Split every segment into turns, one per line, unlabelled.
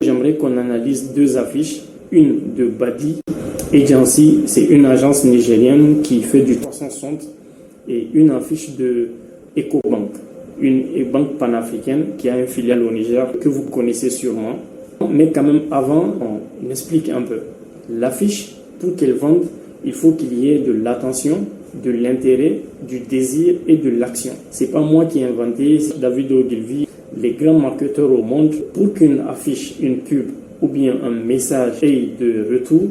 J'aimerais qu'on analyse deux affiches, une de Badi Agency, c'est une agence nigérienne qui fait du 360, et une affiche de EcoBank, une banque panafricaine qui a une filiale au Niger que vous connaissez sûrement. Mais quand même, avant, on explique un peu. L'affiche, pour qu'elle vende, il faut qu'il y ait de l'attention, de l'intérêt, du désir et de l'action. C'est pas moi qui ai inventé, c'est David Ogilvy, les grands marketeurs au monde. Pour qu'une affiche, une pub ou bien un message ait de retour,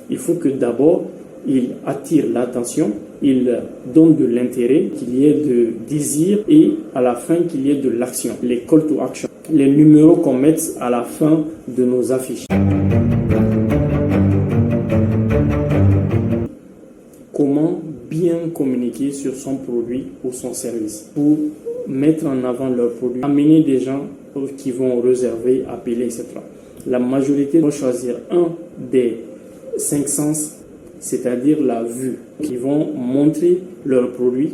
il faut que d'abord il attire l'attention, il donne de l'intérêt, qu'il y ait de désir et à la fin qu'il y ait de l'action. Les call to action, les numéros qu'on met à la fin de nos affiches. Comment bien communiquer sur son produit ou son service pour mettre en avant leur produit, amener des gens qui vont réserver, appeler, etc. La majorité vont choisir un des 5 sens, c'est-à-dire la vue, qui vont montrer leurs produits,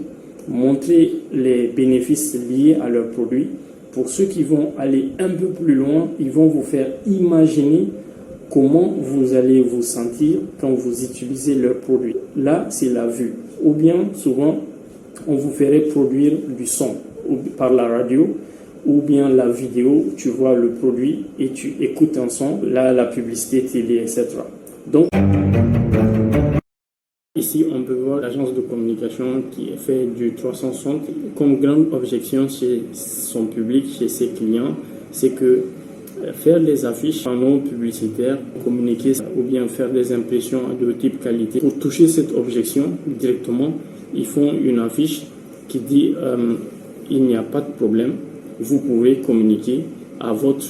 montrer les bénéfices liés à leurs produits. Pour ceux qui vont aller un peu plus loin, ils vont vous faire imaginer comment vous allez vous sentir quand vous utilisez leurs produits. Là, c'est la vue. Ou bien, souvent, on vous ferait produire du son par la radio, ou bien la vidéo, tu vois le produit et tu écoutes un son, là, la publicité télé, etc. Donc, ici, on peut voir l'agence de communication qui fait du 360. Comme grande objection chez son public, chez ses clients, c'est que faire des affiches en non publicitaire, communiquer ou bien faire des impressions de type qualité. Pour toucher cette objection directement, ils font une affiche qui dit il n'y a pas de problème, vous pouvez communiquer à votre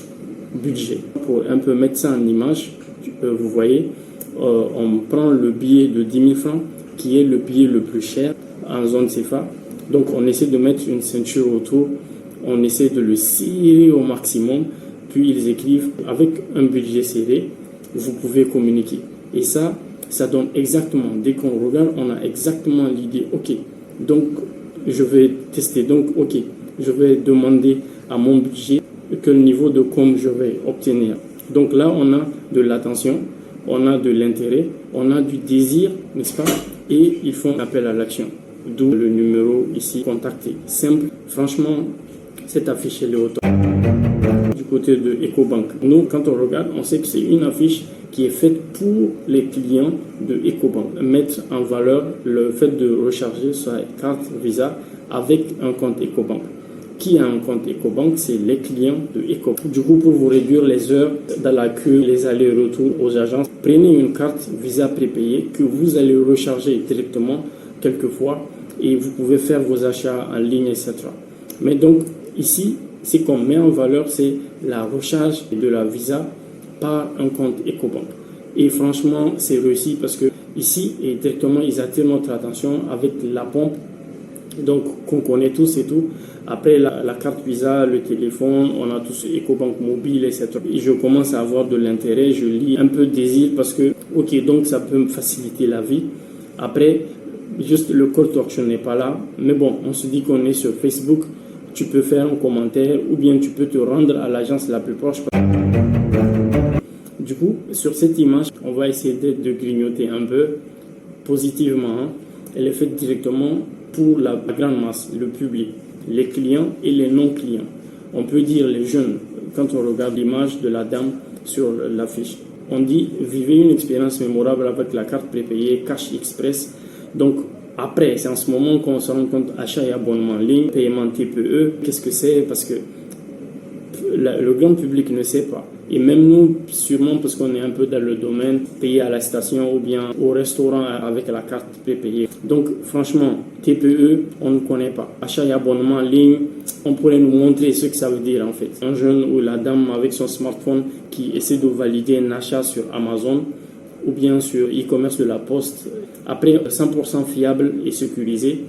budget. Pour un peu mettre ça en image, vous voyez, on prend le billet de 10 000 francs qui est le billet le plus cher en zone CFA. Donc on essaie de mettre une ceinture autour, on essaie de le serrer au maximum, puis ils écrivent avec un budget serré, vous pouvez communiquer. Et ça donne exactement, dès qu'on regarde, on a exactement l'idée, ok, donc je vais tester, donc ok, je vais demander à mon budget quel niveau de com je vais obtenir. Donc là, on a de l'attention, on a de l'intérêt, on a du désir, n'est-ce pas? Et ils font appel à l'action. D'où le numéro ici, contacter. Simple. Franchement, cette affiche, elle est au top. Du côté de EcoBank. Nous, quand on regarde, on sait que c'est une affiche qui est faite pour les clients de EcoBank. Mettre en valeur le fait de recharger sa carte Visa avec un compte EcoBank. Qui a un compte EcoBank? C'est les clients de EcoBank. Du coup, pour vous réduire les heures dans la queue, les allers-retours aux agences, prenez une carte Visa prépayée que vous allez recharger directement quelquefois et vous pouvez faire vos achats en ligne, etc. Mais donc, ici, ce qu'on met en valeur, c'est la recharge de la Visa par un compte EcoBank. Et franchement, c'est réussi parce que ici, et directement, ils attirent notre attention avec la pompe, donc qu'on connaît tous et tout. Après la carte Visa, le téléphone, on a tous EcoBank mobile, etc. Et je commence à avoir de l'intérêt, je lis un peu de désir parce que, ok, donc ça peut me faciliter la vie. Après, juste le call to action n'est pas là. Mais bon, on se dit qu'on est sur Facebook. Tu peux faire un commentaire ou bien tu peux te rendre à l'agence la plus proche. Du coup, sur cette image, on va essayer de grignoter un peu positivement. Elle est faite directement pour la grande masse, le public, les clients et les non-clients. On peut dire les jeunes, quand on regarde l'image de la dame sur l'affiche. On dit, vivez une expérience mémorable avec la carte prépayée Cash Express. Donc, après, c'est en ce moment qu'on se rend compte achat et abonnement en ligne, paiement TPE. Qu'est-ce que c'est? Parce que le grand public ne sait pas. Et même nous, sûrement parce qu'on est un peu dans le domaine, payer à la station ou bien au restaurant avec la carte prépayée. Donc, franchement, TPE, on ne connaît pas. Achat et abonnement en ligne, on pourrait nous montrer ce que ça veut dire en fait. Un jeune ou la dame avec son smartphone qui essaie de valider un achat sur Amazon ou bien sur e-commerce de la Poste. Après, 100% fiable et sécurisé.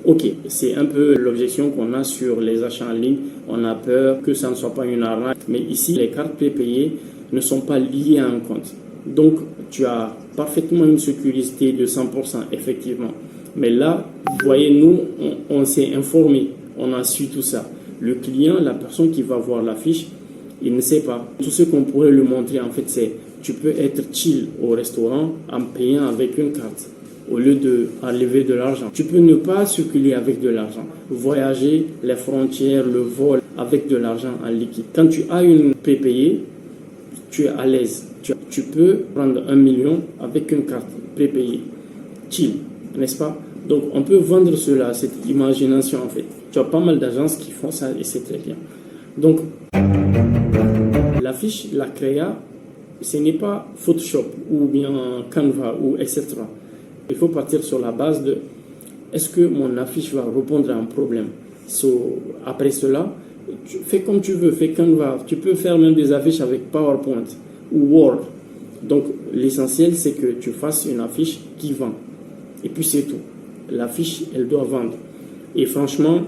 Ok, c'est un peu l'objection qu'on a sur les achats en ligne. On a peur que ça ne soit pas une arnaque. Mais ici, les cartes prépayées ne sont pas liées à un compte. Donc, tu as parfaitement une sécurité de 100%, effectivement. Mais là, vous voyez, nous, on s'est informé. On a su tout ça. Le client, la personne qui va voir l'affiche, Il ne sait pas. Tout ce qu'on pourrait lui montrer, en fait, c'est tu peux être chill au restaurant en payant avec une carte au lieu d'enlever de l'argent. Tu peux ne pas circuler avec de l'argent. Voyager, les frontières, le vol avec de l'argent en liquide. Quand tu as une prépayée, tu es à l'aise. Tu peux prendre 1 million avec une carte prépayée. Chill, n'est-ce pas? Donc, on peut vendre cela, cette imagination, en fait. Tu as pas mal d'agences qui font ça et c'est très bien. Donc, l'affiche, la créa, ce n'est pas Photoshop ou bien Canva ou etc. Il faut partir sur la base de est-ce que mon affiche va répondre à un problème. Après cela, fais comme tu veux, fais Canva. Tu peux faire même des affiches avec PowerPoint ou Word. Donc, l'essentiel, c'est que tu fasses une affiche qui vend. Et puis, c'est tout. L'affiche, elle doit vendre. Et franchement,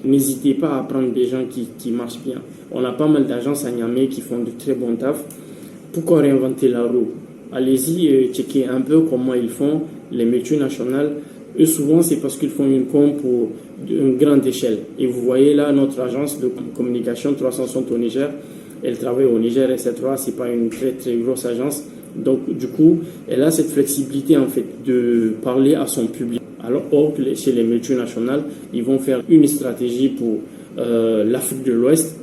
n'hésitez pas à prendre des gens qui marchent bien. On a pas mal d'agences à Niamey qui font du très bon taf. Pourquoi réinventer la roue? Allez-y, checker un peu comment ils font. Les multinationales, eux, souvent, c'est parce qu'ils font une com pour une grande échelle. Et vous voyez là, notre agence de communication 360 au Niger, elle travaille au Niger, etc. C'est pas une très, très grosse agence. Donc, du coup, elle a cette flexibilité, en fait, de parler à son public. Alors, chez les multinationales, ils vont faire une stratégie pour l'Afrique de l'Ouest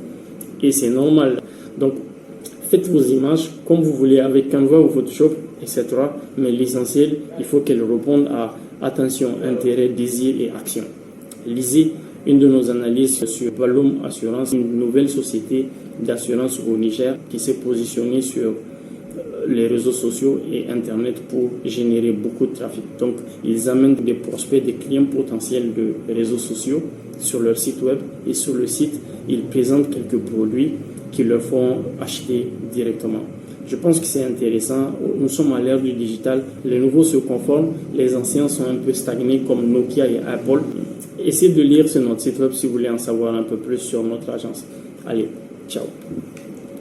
et c'est normal. Donc, faites vos images comme vous voulez avec Canva ou Photoshop, etc. Mais l'essentiel, il faut qu'elles répondent à attention, intérêt, désir et action. Lisez une de nos analyses sur Valum Assurance, une nouvelle société d'assurance au Niger qui s'est positionnée sur les réseaux sociaux et Internet pour générer beaucoup de trafic. Donc, ils amènent des prospects, des clients potentiels de réseaux sociaux sur leur site web et sur le site, ils présentent quelques produits qui leur font acheter directement. Je pense que c'est intéressant. Nous sommes à l'ère du digital. Les nouveaux se conforment. Les anciens sont un peu stagnés comme Nokia et Apple. Essayez de lire sur notre site web si vous voulez en savoir un peu plus sur notre agence. Allez, ciao.